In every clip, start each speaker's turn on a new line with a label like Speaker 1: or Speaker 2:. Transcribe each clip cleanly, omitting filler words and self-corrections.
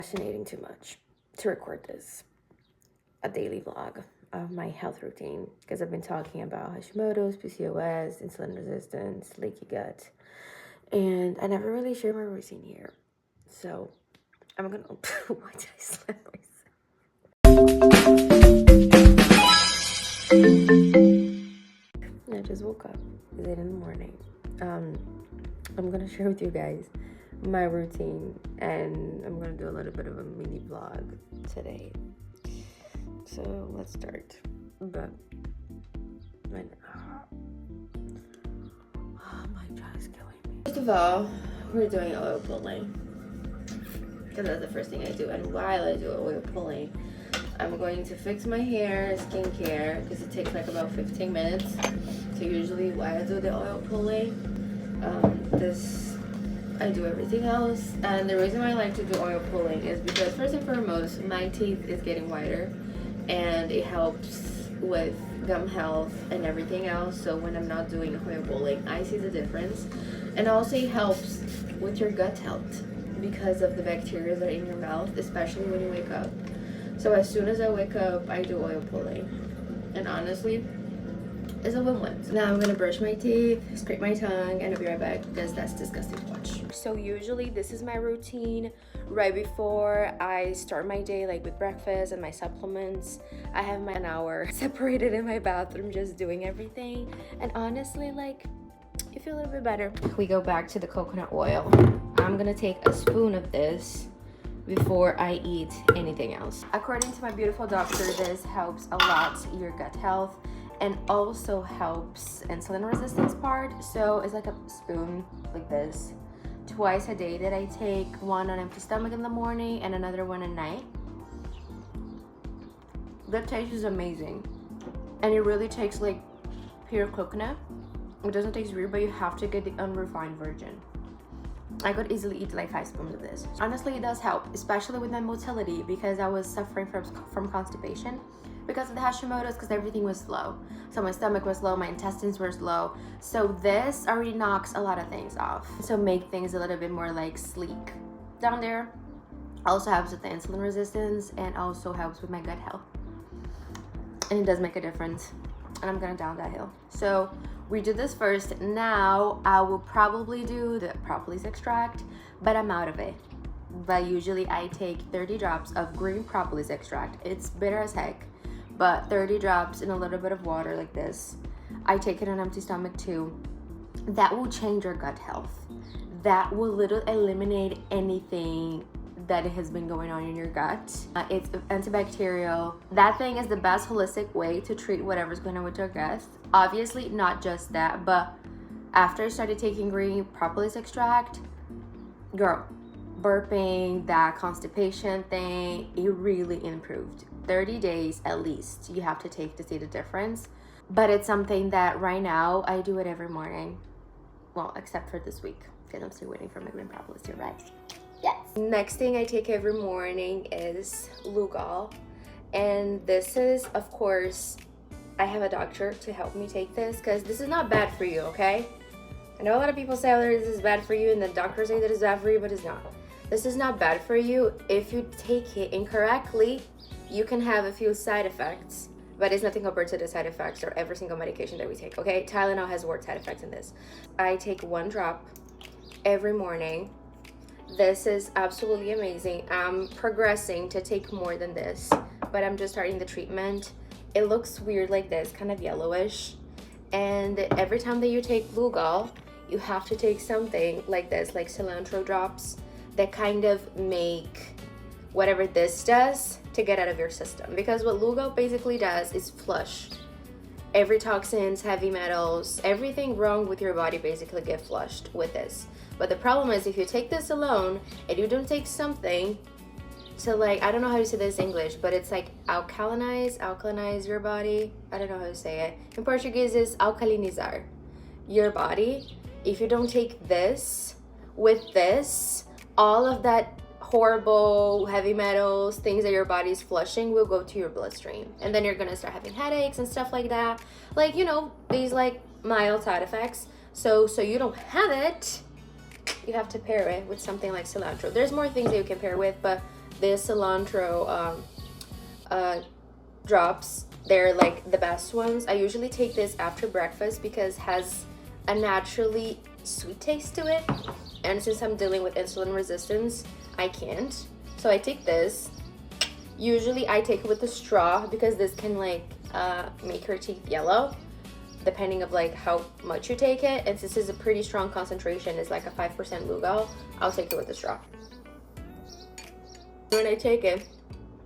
Speaker 1: Fascinating too much to record this, a daily vlog of my health routine, because I've been talking about Hashimoto's, PCOS, insulin resistance, leaky gut, and I never really share my routine here. So I'm gonna why did I slap myself? I just woke up. It's 8 in the morning. I'm gonna share with you guys my routine, and I'm gonna do a little bit of a mini vlog today. So let's start. But my jaw is killing me. First of all, we're doing oil pulling, because that's the first thing I do. And while I do oil pulling, I'm going to fix my hair, skincare, because it takes like about 15 minutes. So usually while I do the oil pulling, I do everything else. And the reason why I like to do oil pulling is because first and foremost, my teeth is getting whiter, and it helps with gum health and everything else. So when I'm not doing oil pulling, I see the difference. And also it helps with your gut health because of the bacteria that are in your mouth, especially when you wake up. So as soon as I wake up, I do oil pulling, and honestly, it's a win-win. So now I'm gonna brush my teeth, scrape my tongue, and I'll be right back because that's disgusting to watch. So usually this is my routine right before I start my day, like with breakfast and my supplements. I have an hour separated in my bathroom just doing everything, and honestly, like, you feel a little bit better. We go back to the coconut oil. I'm gonna take a spoon of this before I eat anything else. According to my beautiful doctor, this helps a lot your gut health and also helps insulin resistance part. So it's like a spoon like this twice a day that I take, one on empty stomach in the morning and another one at night. The taste is amazing, and it really tastes like pure coconut. It doesn't taste weird, but you have to get the unrefined version. I could easily eat like 5 spoons of this. Honestly, it does help, especially with my motility, because I was suffering from constipation because of the Hashimoto's, because everything was slow. So my stomach was slow, my intestines were slow. So this already knocks a lot of things off. So make things a little bit more like sleek down there. Also helps with the insulin resistance and also helps with my gut health. And it does make a difference. And I'm gonna down that hill. So we do this first. Now I will probably do the propolis extract, but I'm out of it. But usually I take 30 drops of green propolis extract. It's bitter as heck, but 30 drops in a little bit of water like this. I take it on an empty stomach too. That will change your gut health. That will literally eliminate anything that has been going on in your gut. It's antibacterial. That thing is the best holistic way to treat whatever's going on with your gut. Obviously, not just that, but after I started taking green propolis extract, girl, burping, that constipation thing, it really improved. 30 days at least you have to take to see the difference. But it's something that right now I do it every morning. Well, except for this week, because I'm still waiting for my green propolis to arrive. Yes. Next thing I take every morning is Lugal. And this is, of course, I have a doctor to help me take this, because this is not bad for you, okay? I know a lot of people say, oh, this is bad for you, and the doctors say that it's bad for you, but it's not. This is not bad for you. If you take it incorrectly, you can have a few side effects, but it's nothing compared to the side effects or every single medication that we take, okay? Tylenol has worse side effects than this. I take 1 drop every morning. This is absolutely amazing. I'm progressing to take more than this, but I'm just starting the treatment. It looks weird like this, kind of yellowish. And every time that you take Lugal, you have to take something like this, like cilantro drops, that kind of make whatever this does to get out of your system. Because what Lugal basically does is flush every toxins, heavy metals, everything wrong with your body basically get flushed with this. But the problem is, if you take this alone and you don't take something to, like, I don't know how to say this in English, but it's like alkalinize your body. I don't know how to say it. In Portuguese is alcalinizar your body. If you don't take this with this, all of that horrible heavy metals, things that your body's flushing, will go to your bloodstream. And then you're gonna start having headaches and stuff like that. Like, you know, these like mild side effects. So you don't have it, you have to pair it with something like cilantro. There's more things that you can pair with, but this cilantro drops. They're like the best ones. I usually take this after breakfast because it has a naturally sweet taste to it, and since I'm dealing with insulin resistance, I can't. So I take this. Usually I take it with a straw because this can like make your teeth yellow depending of like how much you take it, and since it's a pretty strong concentration, it's like a 5% Lugal, I'll take it with a straw. When I take it,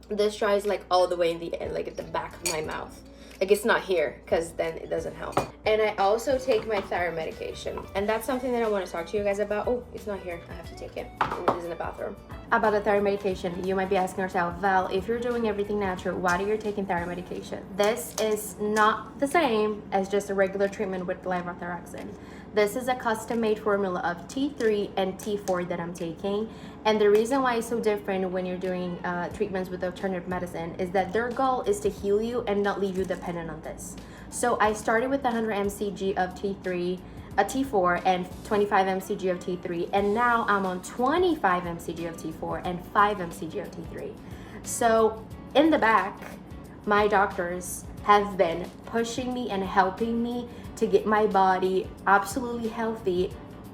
Speaker 1: this straw is like all the way in the end, like at the back of my mouth. Like it's not here because then it doesn't help. And I also take my thyroid medication, and that's something that I want to talk to you guys about. Oh, it's not here. I have to take it. It is in the bathroom. About the thyroid medication, you might be asking yourself, Val, if you're doing everything natural, why are you taking thyroid medication? This is not the same as just a regular treatment with levothyroxine. This is a custom-made formula of T3 and T4 that I'm taking. And the reason why it's so different when you're doing treatments with alternative medicine is that their goal is to heal you and not leave you dependent on this. So I started with 100 mcg of T3, a T4, and 25 mcg of T3. And now I'm on 25 mcg of T4 and 5 mcg of T3. So in the back, my doctors have been pushing me and helping me to get my body absolutely healthy,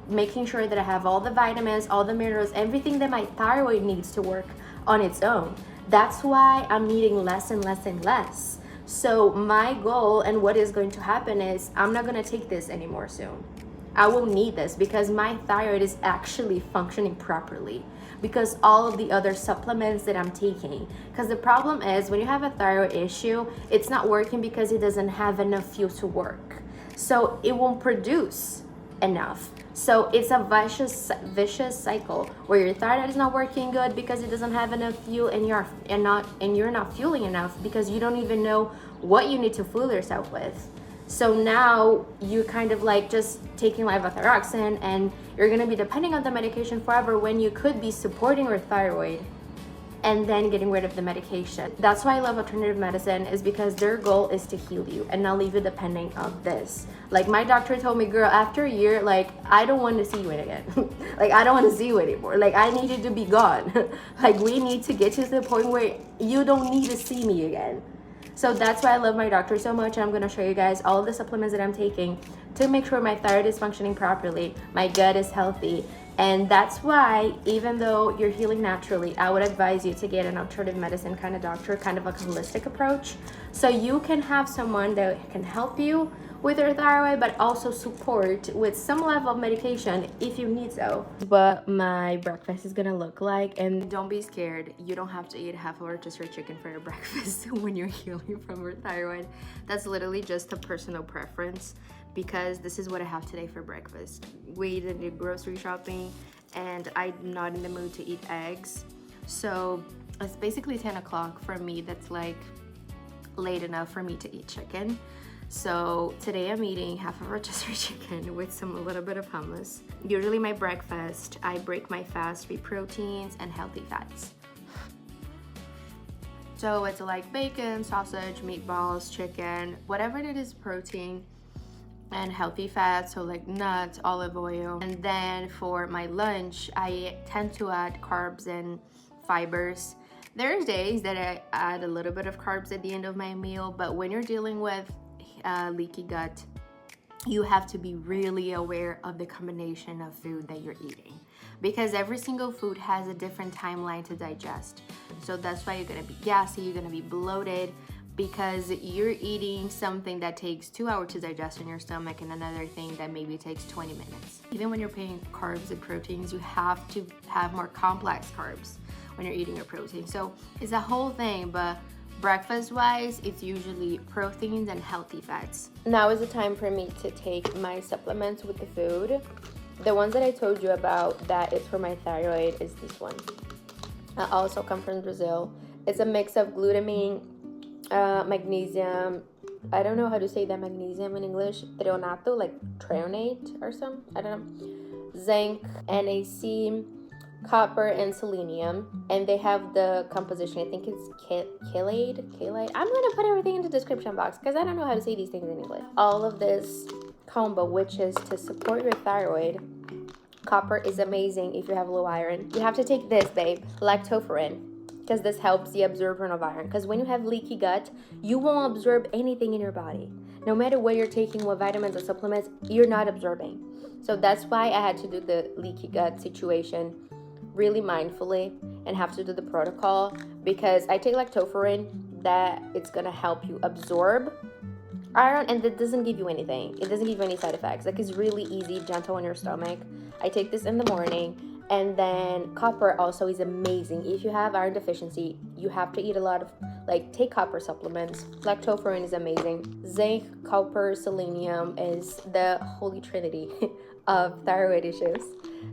Speaker 1: making sure that I have all the vitamins, all the minerals, everything that my thyroid needs to work on its own. That's why I'm eating less and less and less. So my goal and what is going to happen is I'm not going to take this anymore soon. I won't need this because my thyroid is actually functioning properly because all of the other supplements that I'm taking. Because the problem is when you have a thyroid issue, it's not working because it doesn't have enough fuel to work. So it won't produce enough. So it's a vicious cycle where your thyroid is not working good because it doesn't have enough fuel, and you're not fueling enough because you don't even know what you need to fuel yourself with. So now you're kind of like just taking levothyroxine and you're gonna be depending on the medication forever when you could be supporting your thyroid and then getting rid of the medication. That's why I love alternative medicine, is because their goal is to heal you and not leave you depending on this. Like my doctor told me, girl, after a year, like I don't want to see you again. Like I don't want to see you anymore. Like I need you to be gone. Like we need to get to the point where you don't need to see me again. So that's why I love my doctor so much. I'm going to show you guys all of the supplements that I'm taking to make sure my thyroid is functioning properly, my gut is healthy. And that's why, even though you're healing naturally, I would advise you to get an alternative medicine kind of doctor, kind of a holistic approach, so you can have someone that can help you with your thyroid, but also support with some level of medication if you need so. But my breakfast is gonna look like, and don't be scared, you don't have to eat half of a rotisserie chicken for your breakfast when you're healing from your thyroid. That's literally just a personal preference, because this is what I have today for breakfast. We did grocery shopping and I'm not in the mood to eat eggs. So it's basically 10 o'clock for me. That's like late enough for me to eat chicken. So today I'm eating half of a rotisserie chicken with a little bit of hummus. Usually my breakfast, I break my fast with proteins and healthy fats. So it's like bacon, sausage, meatballs, chicken, whatever it is, protein and healthy fats, so like nuts, olive oil. And then for my lunch, I tend to add carbs and fibers. There's days that I add a little bit of carbs at the end of my meal, but when you're dealing with leaky gut, you have to be really aware of the combination of food that you're eating, because every single food has a different timeline to digest. So that's why you're gonna be gassy, you're gonna be bloated, because you're eating something that takes 2 hours to digest in your stomach and another thing that maybe takes 20 minutes. Even when you're paying carbs and proteins, you have to have more complex carbs when you're eating your protein. So it's a whole thing, but breakfast wise, it's usually proteins and healthy fats. Now is the time for me to take my supplements with the food. The ones that I told you about that is for my thyroid is this one. I also come from Brazil. It's a mix of glutamine, magnesium, I don't know how to say that magnesium in English, treonato, like treonate or something, I don't know, zinc, NaC, copper, and selenium. And they have the composition, I think it's chelate. I'm gonna put everything in the description box because I don't know how to say these things in English. All of this combo, which is to support your thyroid. Copper is amazing if you have low iron. You have to take this, babe, lactoferrin. because this helps the absorption of iron. Because when you have leaky gut, you won't absorb anything in your body. No matter what you're taking, what vitamins or supplements, you're not absorbing. So that's why I had to do the leaky gut situation really mindfully and have to do the protocol, because I take lactoferrin that it's gonna help you absorb iron, and that doesn't give you anything. It doesn't give you any side effects. Like, it's really easy, gentle on your stomach. I take this in the morning. And then copper also is amazing. If you have iron deficiency, you have to eat a lot of, like, take copper supplements. Lactoferrin is amazing. Zinc, copper, selenium is the holy trinity of thyroid issues.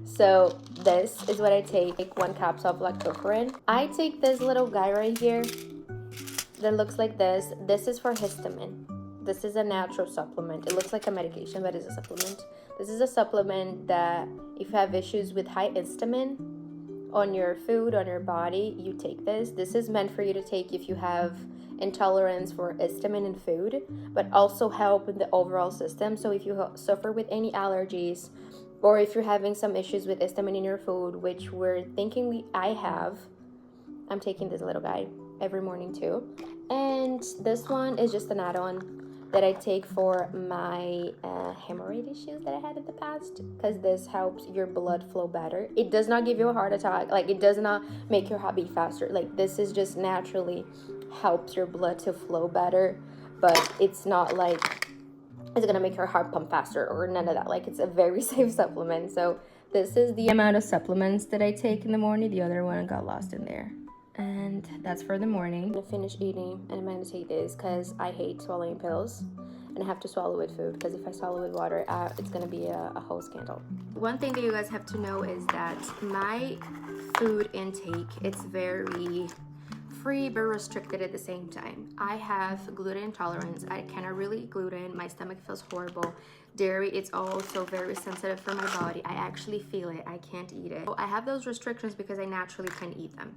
Speaker 1: So this is what I take 1 capsule of lactoferrin. I take this little guy right here that looks like this. This is for histamine. This is a natural supplement. It looks like a medication, but it's a supplement. This is a supplement that if you have issues with high histamine on your food, on your body, you take this. This is meant for you to take if you have intolerance for histamine in food, but also help in the overall system. So if you suffer with any allergies, or if you're having some issues with histamine in your food, which we're thinking I have, I'm taking this little guy every morning too. And this one is just an add-on that I take for my hemorrhoid issues that I had in the past, because this helps your blood flow better. It does not give you a heart attack. Like, it does not make your heart beat faster. Like, this is just naturally helps your blood to flow better, but it's not like it's gonna make your heart pump faster or none of that. Like, it's a very safe supplement. So this is the amount of supplements that I take in the morning. The other one got lost in there. And that's for the morning. I'm gonna finish eating and I'm gonna take this because I hate swallowing pills and I have to swallow with food, because if I swallow with water, it's gonna be a whole scandal. One thing that you guys have to know is that my food intake, it's very free but restricted at the same time. I have gluten intolerance. I cannot really eat gluten. My stomach feels horrible. Dairy, it's also very sensitive for my body. I actually feel it. I can't eat it. So I have those restrictions because I naturally can eat them.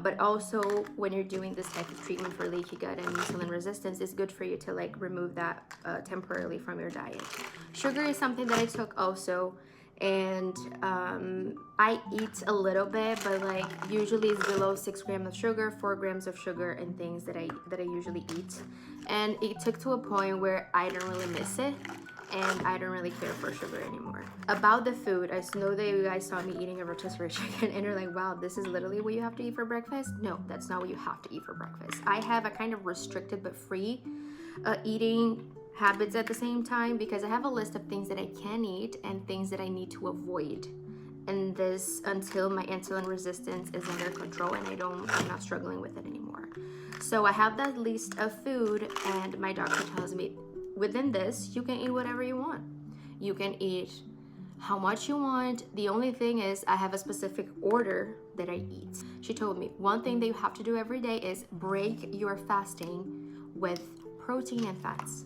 Speaker 1: But also, when you're doing this type of treatment for leaky gut and insulin resistance, it's good for you to like remove that temporarily from your diet. Sugar is something that I took also. And I eat a little bit, but like usually it's below 6 grams of sugar, 4 grams of sugar, and things that I usually eat. And it took to a point where I don't really miss it, and I don't really care for sugar anymore. About the food, I know that you guys saw me eating a rotisserie chicken and you're like, wow, this is literally what you have to eat for breakfast? No, that's not what you have to eat for breakfast. I have a kind of restricted but free eating habits at the same time, because I have a list of things that I can eat and things that I need to avoid, and this until my insulin resistance is under control and I'm not struggling with it anymore. So I have that list of food, and my doctor tells me within this you can eat whatever you want. You can eat how much you want. The only thing is I have a specific order that I eat. She told me one thing that you have to do every day is break your fasting with protein and fats.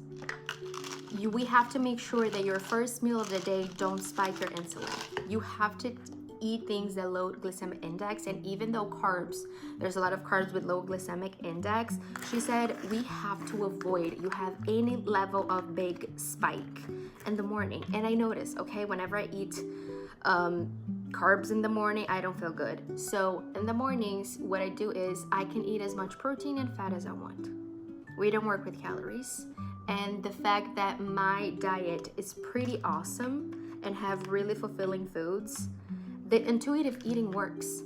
Speaker 1: We have to make sure that your first meal of the day don't spike your insulin. You have to eat things that low glycemic index, and even though carbs, there's a lot of carbs with low glycemic index, she said we have to avoid you have any level of big spike in the morning. And I notice, okay, whenever I eat carbs in the morning, I don't feel good. So in the mornings, what I do is I can eat as much protein and fat as I want. We don't work with calories. And the fact that my diet is pretty awesome and have really fulfilling foods, the intuitive eating works,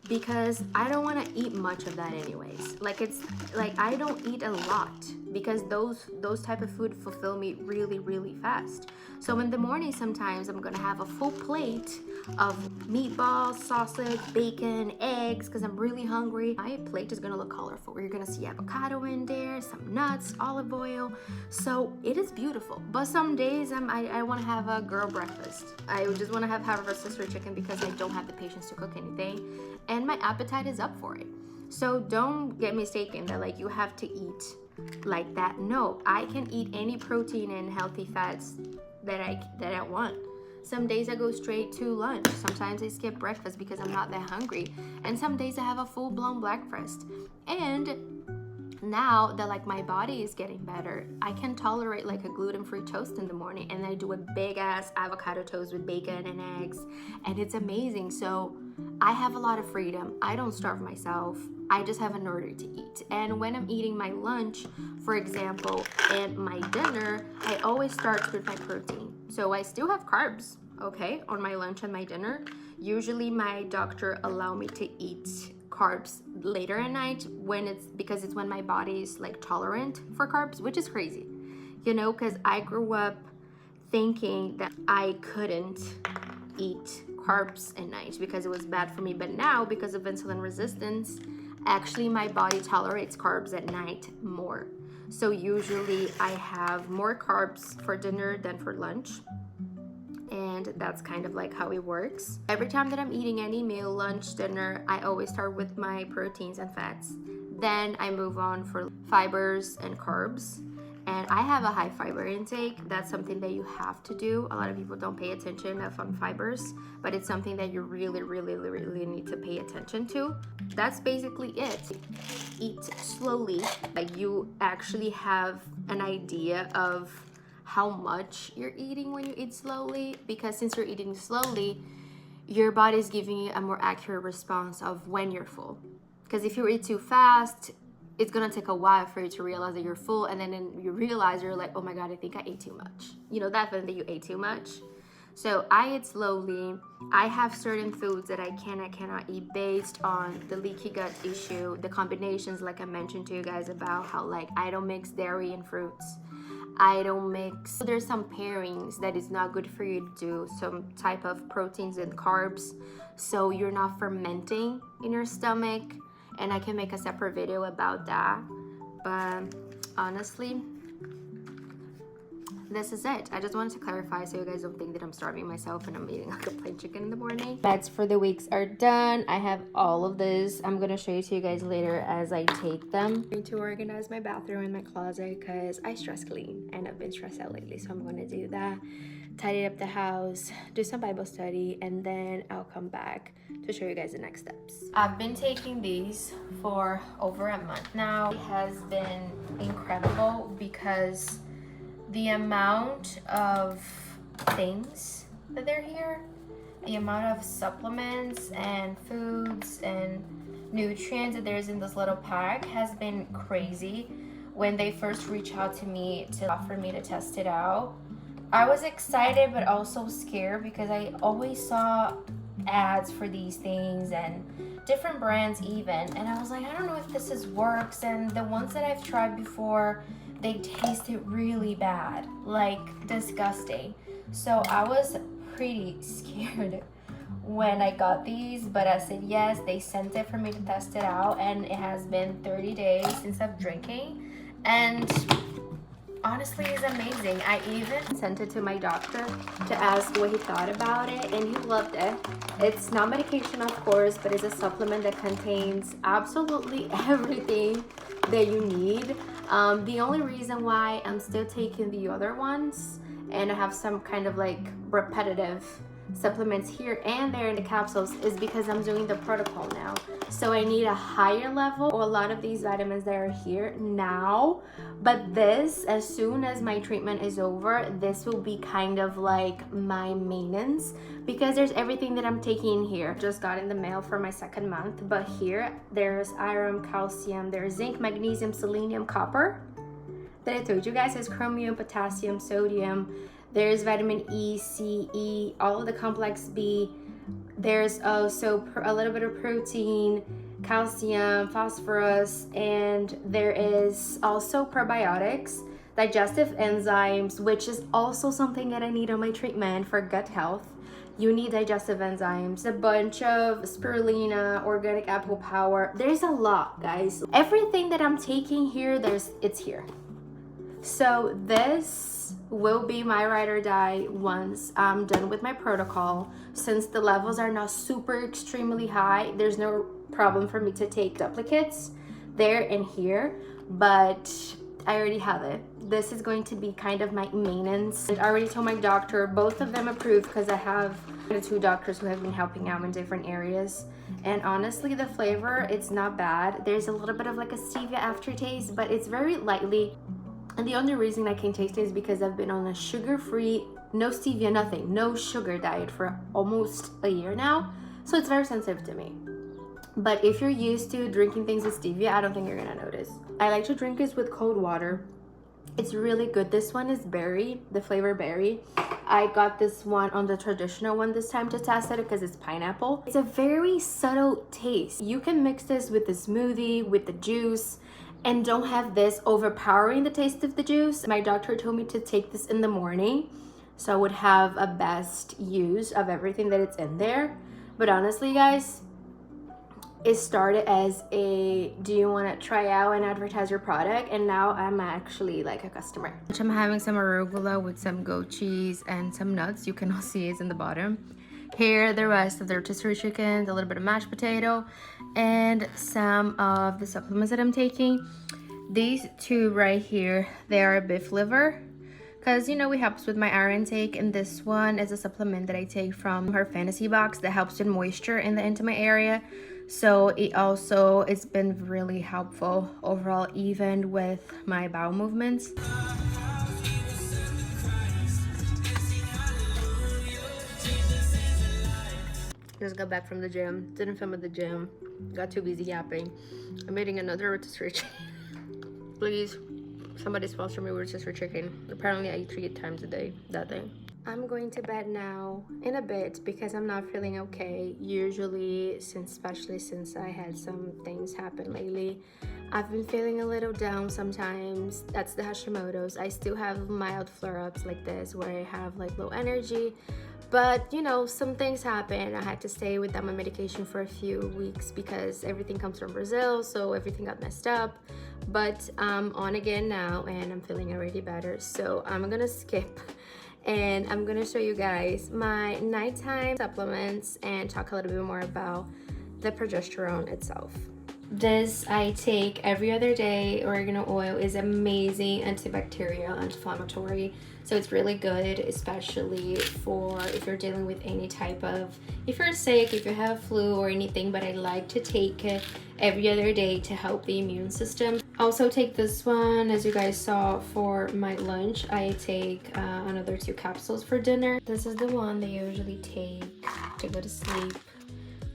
Speaker 1: because I don't want to eat much of that anyways. Like, it's like I don't eat a lot because those type of food fulfill me really, really fast. So in the morning, sometimes I'm gonna have a full plate of meatballs, sausage, bacon, eggs, because I'm really hungry. My plate is gonna look colorful. You're gonna see avocado in there, some nuts, olive oil. So it is beautiful. But some days I want to have a girl breakfast. I just want to have a rotisserie chicken because I don't have the patience to cook anything, and my appetite is up for it. So don't get mistaken that like you have to eat like that. No, I can eat any protein and healthy fats that I want. Some days I go straight to lunch. Sometimes I skip breakfast because I'm not that hungry. And some days I have a full-blown breakfast. And now that like my body is getting better, I can tolerate like a gluten-free toast in the morning, and I do a big ass avocado toast with bacon and eggs, and it's amazing. So I have a lot of freedom. I don't starve myself. I just have an order to eat. And when I'm eating my lunch, for example, and my dinner, I always start with my protein. So I still have carbs, okay, on my lunch and my dinner. Usually my doctor allow me to eat carbs later at night because it's when my body is like tolerant for carbs, which is crazy, you know, because I grew up thinking that I couldn't eat carbs at night because it was bad for me. But now, because of insulin resistance, actually my body tolerates carbs at night more. So usually I have more carbs for dinner than for lunch. And that's kind of like how it works. Every time that I'm eating any meal, lunch, dinner, I always start with my proteins and fats. Then I move on for fibers and carbs. And I have a high fiber intake. That's something that you have to do. A lot of people don't pay attention enough on fibers, but it's something that you really, really, really need to pay attention to. That's basically it. Eat slowly. Like, you actually have an idea of how much you're eating when you eat slowly, because since you're eating slowly, your body's giving you a more accurate response of when you're full. Because if you eat too fast, it's gonna take a while for you to realize that you're full, and then you realize you're like, oh my god, I think I ate too much. You know, that feeling that you ate too much. So I eat slowly. I have certain foods that I cannot eat based on the leaky gut issue, the combinations like I mentioned to you guys about how like I don't mix dairy and fruits. I don't mix. There's some pairings that is not good for you to do, some type of proteins and carbs, so you're not fermenting in your stomach, and I can make a separate video about that. But honestly, this is it. I just wanted to clarify so you guys don't think that I'm starving myself and I'm eating like a plain chicken in the morning. Meds for the weeks are done. I have all of this. I'm gonna show you to you guys later as I take them. I'm going to organize my bathroom and my closet because I stress clean and I've been stressed out lately, so I'm gonna do that. Tidy up the house, do some Bible study, and then I'll come back to show you guys the next steps. I've been taking these for over a month now. It has been incredible because the amount of things that they're here, the amount of supplements and foods and nutrients that there's in this little pack has been crazy. When they first reached out to me to offer me to test it out, I was excited but also scared because I always saw ads for these things and different brands even, and I was like, I don't know if this works, and the ones that I've tried before, they tasted really bad, like disgusting. So I was pretty scared when I got these, but I said yes. They sent it for me to test it out, and it has been 30 days since I'm drinking, and honestly, it's amazing. I even sent it to my doctor to ask what he thought about it, and he loved it. It's not medication, of course, but it's a supplement that contains absolutely everything that you need. The only reason why I'm still taking the other ones, and I have some kind of like repetitive supplements here and there in the capsules, is because I'm doing the protocol now. So I need a higher level or a lot of these vitamins that are here now, but this, as soon as my treatment is over, this will be kind of like my maintenance, because there's everything that I'm taking here. Just got in the mail for my second month, but here there's iron, calcium, there's zinc, magnesium, selenium, copper that I told you guys. There's chromium, potassium, sodium, there's vitamin E, C, E, all of the complex B. There's also a little bit of protein, calcium, phosphorus, and there is also probiotics, digestive enzymes, which is also something that I need on my treatment for gut health. You need digestive enzymes, a bunch of spirulina, organic apple power. There's a lot, guys. Everything that I'm taking here, it's here. So this will be my ride or die once I'm done with my protocol. Since the levels are not super extremely high, there's no problem for me to take duplicates there and here, but I already have it. This is going to be kind of my maintenance. I already told my doctor, both of them approved, because I have the two doctors who have been helping out in different areas. And honestly, the flavor, it's not bad. There's a little bit of like a stevia aftertaste, but it's very lightly. And the only reason I can taste it is because I've been on a sugar-free, no stevia, nothing, no sugar diet for almost a year now. So it's very sensitive to me. But if you're used to drinking things with stevia, I don't think you're gonna notice. I like to drink this with cold water. It's really good. This one is berry, the flavor berry. I got this one on the traditional one this time to test it because it's pineapple. It's a very subtle taste. You can mix this with the smoothie, with the juice, and don't have this overpowering the taste of the juice. My doctor told me to take this in the morning so I would have a best use of everything that it's in there. But honestly, guys, it started as a do you want to try out and advertise your product, and now I'm actually like a customer. I'm having some arugula with some goat cheese and some nuts. You can all see it's in the bottom. Here the rest of the rotisserie chicken, a little bit of mashed potato, and some of the supplements that I'm taking. These two right here, they are beef liver, because you know it helps with my iron intake, and this one is a supplement that I take from her fantasy box that helps with moisture in the intimate area. So it's been really helpful overall, even with my bowel movements. Just got back from the gym, didn't film at the gym, got too busy yapping. I'm eating another rotisserie chicken. Please, somebody sponsor me rotisserie chicken. Apparently I eat 3 times a day, that thing. I'm going to bed now in a bit because I'm not feeling okay. Usually, especially since I had some things happen lately, I've been feeling a little down sometimes. That's the Hashimoto's. I still have mild flare-ups like this where I have like low energy. But you know, some things happen. I had to stay without my medication for a few weeks because everything comes from Brazil, so everything got messed up. But I'm on again now and I'm feeling already better. So I'm gonna skip and I'm gonna show you guys my nighttime supplements and talk a little bit more about the progesterone itself. This I take every other day. Oregano oil is amazing, antibacterial, anti-inflammatory, so it's really good, especially for if you're dealing with any type of, if you're sick, if you have flu or anything. But I like to take it every other day to help the immune system. Also take this one, as you guys saw, for my lunch. I take another 2 capsules for dinner. This is the one they usually take to go to sleep.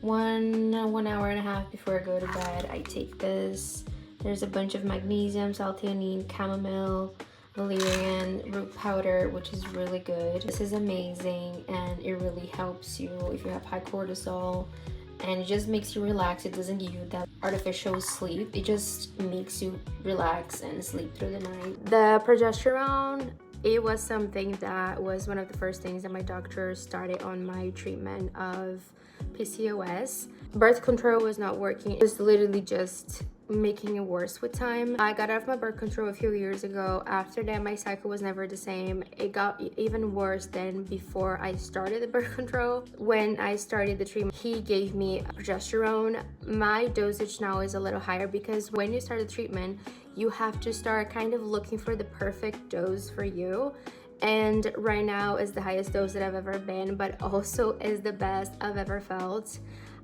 Speaker 1: One hour and a half before I go to bed, I take this. There's a bunch of magnesium, L-theanine, chamomile, valerian root powder, which is really good. This is amazing, and it really helps you if you have high cortisol, and it just makes you relax. It doesn't give you that artificial sleep. It just makes you relax and sleep through the night. The progesterone, it was something that was one of the first things that my doctor started on my treatment of PCOS. Birth control was not working. It was literally just making it worse with time. I got off my birth control a few years ago. After that, my cycle was never the same. It got even worse than before I started the birth control. When I started the treatment, he gave me progesterone. My dosage now is a little higher because when you start the treatment, you have to start kind of looking for the perfect dose for you. And right now is the highest dose that I've ever been, but also is the best I've ever felt.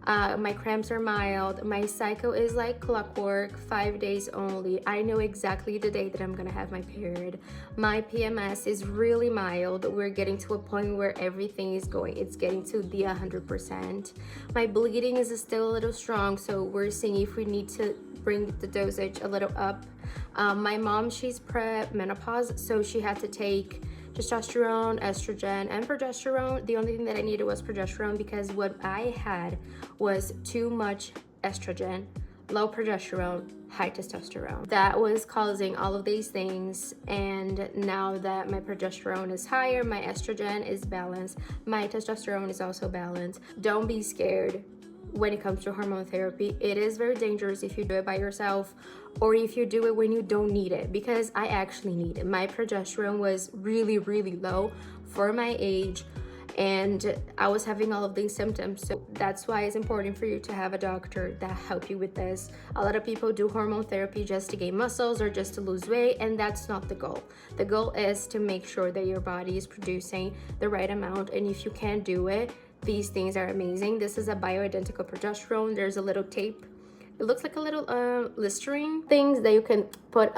Speaker 1: My cramps are mild. My cycle is like clockwork, 5 days only. I know exactly the day that I'm gonna have my period. My PMS is really mild. We're getting to a point where everything is going, it's getting to the 100%. My bleeding is still a little strong, so we're seeing if we need to bring the dosage a little up. My mom, she's pre-menopause, so she had to take testosterone, estrogen, and progesterone. The only thing that I needed was progesterone because what I had was too much estrogen, low progesterone, high testosterone. That was causing all of these things, and now that my progesterone is higher, my estrogen is balanced, my testosterone is also balanced. Don't be scared when it comes to hormone therapy. It is very dangerous if you do it by yourself or if you do it when you don't need it, because I actually need it. My progesterone was really, really low for my age, and I was having all of these symptoms. So that's why it's important for you to have a doctor that help you with this. A lot of people do hormone therapy just to gain muscles or just to lose weight, and that's not the goal. The goal is to make sure that your body is producing the right amount, and if you can't do it, these things are amazing. This is a bioidentical progesterone. There's a little tape. It looks like a little Listerine things that you can put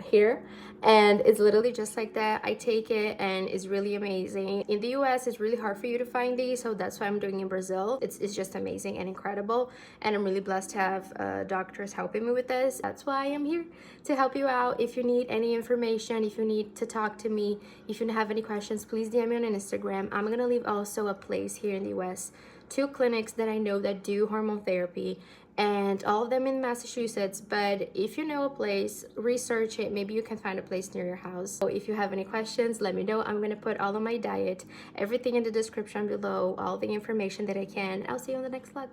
Speaker 1: here, and it's literally just like that. I take it and it's really amazing. In the US, it's really hard for you to find these, so that's why I'm doing in Brazil. It's just amazing and incredible, and I'm really blessed to have doctors helping me with this. That's why I'm here, to help you out. If you need any information, if you need to talk to me, if you have any questions, please DM me on Instagram. I'm gonna leave also a place here in the US, 2 clinics that I know that do hormone therapy, and all of them in Massachusetts. But if you know a place, research it. Maybe you can find a place near your house. So if you have any questions, let me know. I'm gonna put all of my diet, everything in the description below, all the information that I can. I'll see you on the next vlog.